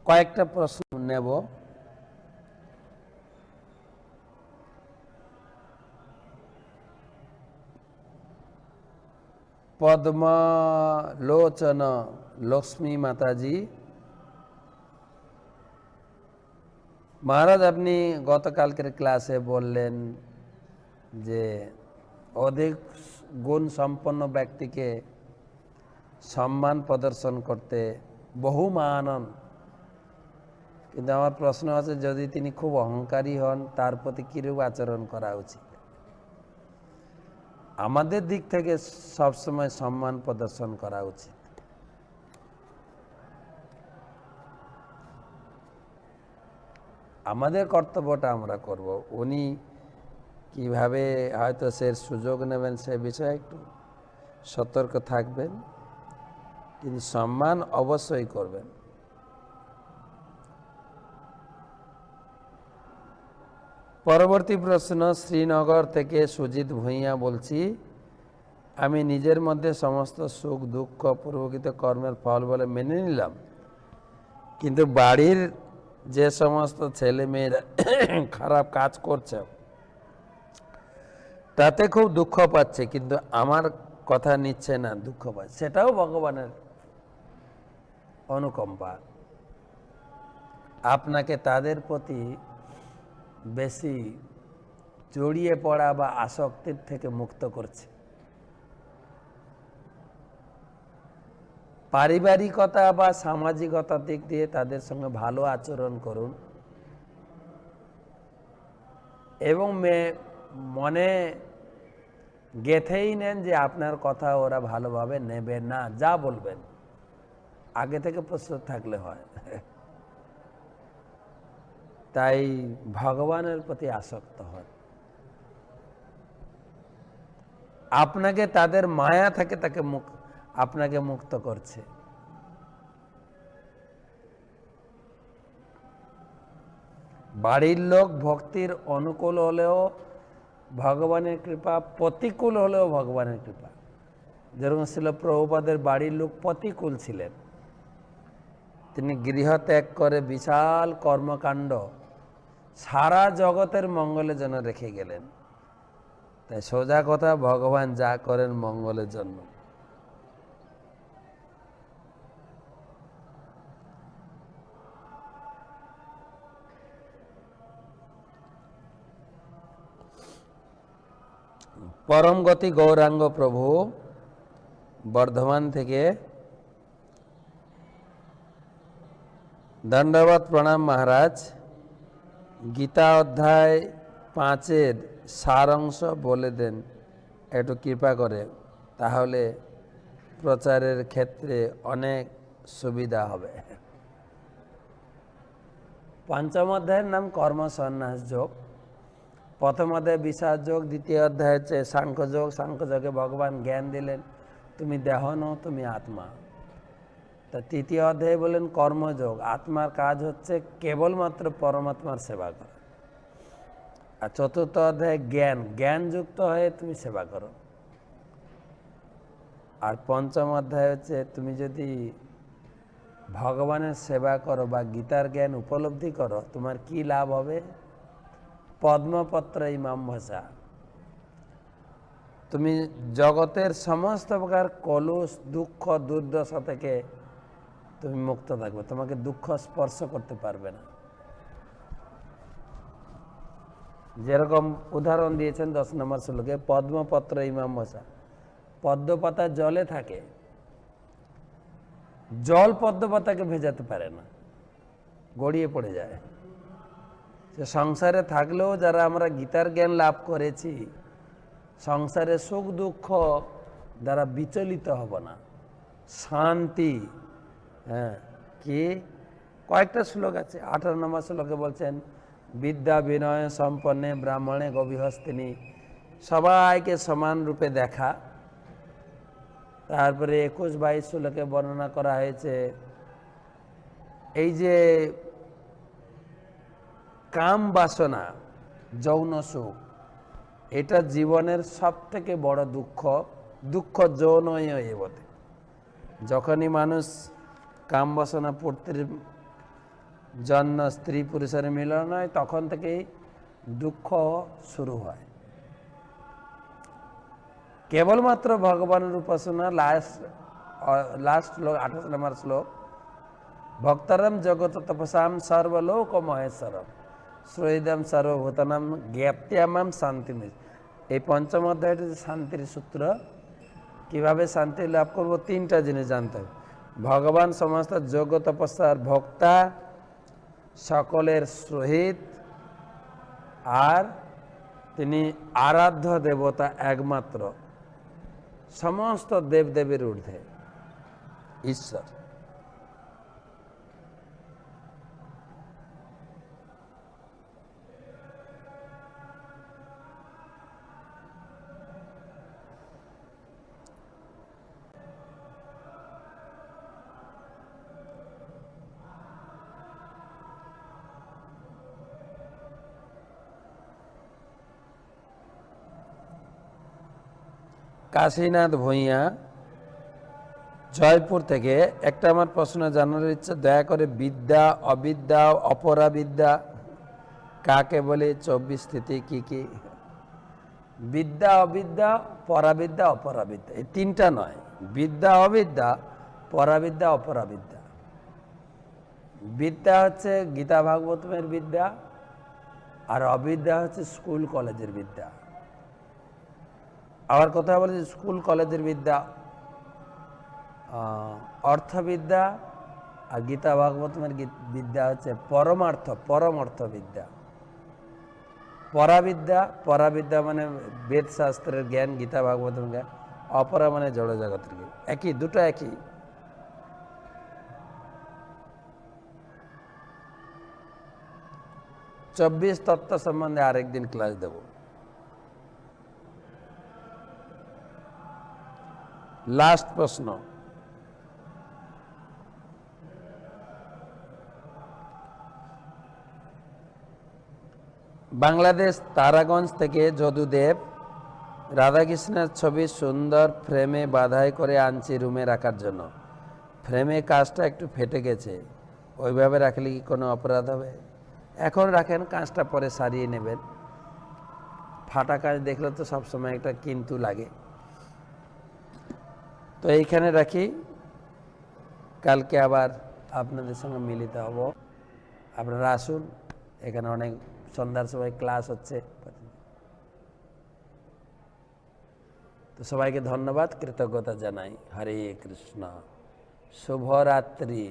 কয়েকটা প্রশ্ন নেব। পদ্মলোচন লক্ষ্মী মাতাজি, মহারাজ আপনি গতকালকের ক্লাসে বললেন যে অধিক গুণ সম্পন্ন ব্যক্তিকে সম্মান প্রদর্শন করতে বহুমানন, কিন্তু আমার প্রশ্ন আছে যদি তিনি খুব অহংকারী হন তার প্রতি কিরূপ আচরণ করা উচিত? আমাদের দিক থেকে সবসময় সম্মান প্রদর্শন করা উচিত। আমাদের কর্তব্যটা আমরা করব। উনি কিভাবে হয়তো সে সুযোগ নেবেন সে বিষয়ে একটু সতর্ক থাকবেন, তিনি সম্মান অবশ্যই করবেন। পরবর্তী প্রশ্ন শ্রীনগর থেকে সুজিত ভূঁইয়া বলছি, আমি নিজের মধ্যে সমস্ত সুখ দুঃখ পূর্বকৃত কর্মের ফল বলে মেনে নিলাম, কিন্তু বাড়ির যে সমস্ত ছেলে মেয়েরা খারাপ কাজ করছে তাতে খুব দুঃখ পাচ্ছে, কিন্তু আমার কথা নিচ্ছে না, দুঃখ পাচ্ছে। সেটাও ভগবানের অনুকম্পা, আপনাকে তাদের প্রতি বেশি জড়িয়ে পড়া বা আসক্তির থেকে মুক্ত করছে। পারিবারিকতা বা সামাজিকতার দিক দিয়ে তাদের সঙ্গে ভালো আচরণ করুন এবং মনে গেঁথেই নেন যে আপনার কথা ওরা ভালোভাবে নেবে না, যা বলবেন আগে থেকে প্রস্তুত থাকলে হয়। তাই ভগবানের প্রতি আসক্ত হন। আপনাকে তাদের মায়া থেকে আপনাকে মুক্ত করছে। বাড়ির লোক ভক্তির অনুকূল হলেও ভগবানের কৃপা, প্রতিকূল হলেও ভগবানের কৃপা। যেরকম ছিল প্রভুপাদের বাড়ির লোক প্রতিকূল ছিলেন, তিনি গৃহ ত্যাগ করে বিশাল কর্মকাণ্ড সারা জগতের মঙ্গলের জন্য রেখে গেলেন। তাই সোজা কথা, ভগবান যা করেন মঙ্গলের জন্য। পরম গতি গৌরাঙ্গ প্রভু বর্ধমান থেকে, দণ্ডবত প্রণাম মহারাজ। গীতা অধ্যায় 5 সারাংশ বলে দেন একটু কৃপা করে, তাহলে প্রচারের ক্ষেত্রে অনেক সুবিধা হবে। পঞ্চম অধ্যায়ের নাম কর্ম সন্ন্যাস যোগ। প্রথম অধ্যায় বিষাদ যোগ, দ্বিতীয় অধ্যায় হচ্ছে সাংখ্যযোগ। সাংখ্যযোগে ভগবান জ্ঞান দিলেন তুমি দেহ নও, তুমি আত্মা। তা তৃতীয় অধ্যায়ে বলেন কর্মযোগ, আত্মার কাজ হচ্ছে কেবলমাত্র পরমাত্মার সেবা করা। আর চতুর্থ অধ্যায়ে জ্ঞান, জ্ঞানযুক্ত হয়ে তুমি সেবা করো। আর পঞ্চম অধ্যায় হচ্ছে তুমি যদি ভগবানের সেবা করো বা গীতার জ্ঞান উপলব্ধি করো, তোমার কি লাভ হবে? পদ্মপত্র ইমাম ভাষা, তুমি জগতের সমস্ত প্রকার কলুষ দুঃখ দুর্দশা থেকে তুমি মুক্ত থাকবে, তোমাকে দুঃখ স্পর্শ করতে পারবে না। যেরকম উদাহরণ দিয়েছেন 10 নম্বর শ্লোকে, পদ্মপত্র ইমাম ভাষা, পদ্মপাতা জলে থাকে, জল পদ্মপাতাকে ভেজাতে পারে না, গড়িয়ে পড়ে যায়। সে সংসারে থাকলেও যারা আমরা গীতার জ্ঞান লাভ করেছি, সংসারে সুখ দুঃখ দ্বারা বিচলিত হব না, শান্তি। হ্যাঁ, কি কয়েকটা শ্লোক আছে। 18 নম্বর শ্লোকে বলছেন বিদ্যা বিনয় সম্পন্নে ব্রাহ্মণে গভীহস্তিনী, সবাইকে সমান রূপে দেখা। তারপরে 21-22 শ্লোকে বর্ণনা করা হয়েছে এই যে কাম বাসনা, যৌন সুখ, এটা জীবনের সব থেকে বড় দুঃখ। দুঃখ যৌনই বটে। যখনই মানুষ কাম বাসনা পূর্তির জন্ম স্ত্রী পুরুষের মিলন হয়, তখন থেকেই দুঃখ শুরু হয়। কেবলমাত্র ভগবানের উপাসনা। লাস্ট শ্লোক 28 নম্বর শ্লোক, ভক্তরম জগত তপসাম সর্বলোক মহেশ্বরম শ্রীদম সর্বভূতানাম জ্ঞাত্যামাম শান্তি। এই পঞ্চম অধ্যায়টি শান্তির সূত্র। কিভাবে শান্তি লাভ করব, তিনটা জিনিস জানতে হবে। ভগবান সমস্ত যোগ্য তপস্যার ভক্তা, সকলের সহিত, আর তিনি আরাধ্য দেবতা একমাত্র, সমস্ত দেবদেবীর ঊর্ধ্বে ঈশ্বর। কাশীনাথ ভূঁইয়া জয়পুর থেকে একটা আমার প্রশ্ন জানার ইচ্ছা, দয়া করে বিদ্যা, অবিদ্যা, অপরাবিদ্যা কাকে বলে? 24 স্থিতি কি কি? বিদ্যা, অবিদ্যা, পরাবিদ্যা, অপরাবিদ্যা, এই তিনটা নয়। বিদ্যা, অবিদ্যা, পরাবিদ্যা, অপরাবিদ্যা। বিদ্যা হচ্ছে গীতা ভাগবতের বিদ্যা, আর অবিদ্যা হচ্ছে স্কুল কলেজের বিদ্যা। আবার কথা বলেছি, স্কুল কলেজের বিদ্যা অর্থবিদ্যা, আর গীতা ভাগবতের বিদ্যা হচ্ছে পরম অর্থ বিদ্যা। পরাবিদ্যা মানে বেদশাস্ত্রের জ্ঞান, গীতা ভাগবতের জ্ঞান। অপরা মানে জড় জগতের জ্ঞান। একই, দুটো একই। চব্বিশ তত্ত্ব সম্বন্ধে আরেকদিন ক্লাস দেব। লাস্ট প্রশ্ন, বাংলাদেশ তারাগঞ্জ থেকে যদুদেব রাধাকৃষ্ণের ছবি সুন্দর ফ্রেমে বাঁধাই করে আনছি রুমে রাখার জন্য। ফ্রেমে কাঁচটা একটু ফেটে গেছে, ওইভাবে রাখলে কি কোনো অপরাধ হবে? এখন রাখেন, কাঁচটা পরে সারিয়ে নেবেন। ফাটা কাঁচ দেখলে তো সবসময় একটা কিন্তু লাগে। তো এইখানে রাখি, কালকে আবার আপনাদের সঙ্গে মিলিত হব। আপনারা আসুন, এখানে অনেক সন্ধ্যার সময় ক্লাস হচ্ছে। তো সবাইকে ধন্যবাদ, কৃতজ্ঞতা জানাই। হরে কৃষ্ণ, শুভরাত্রি।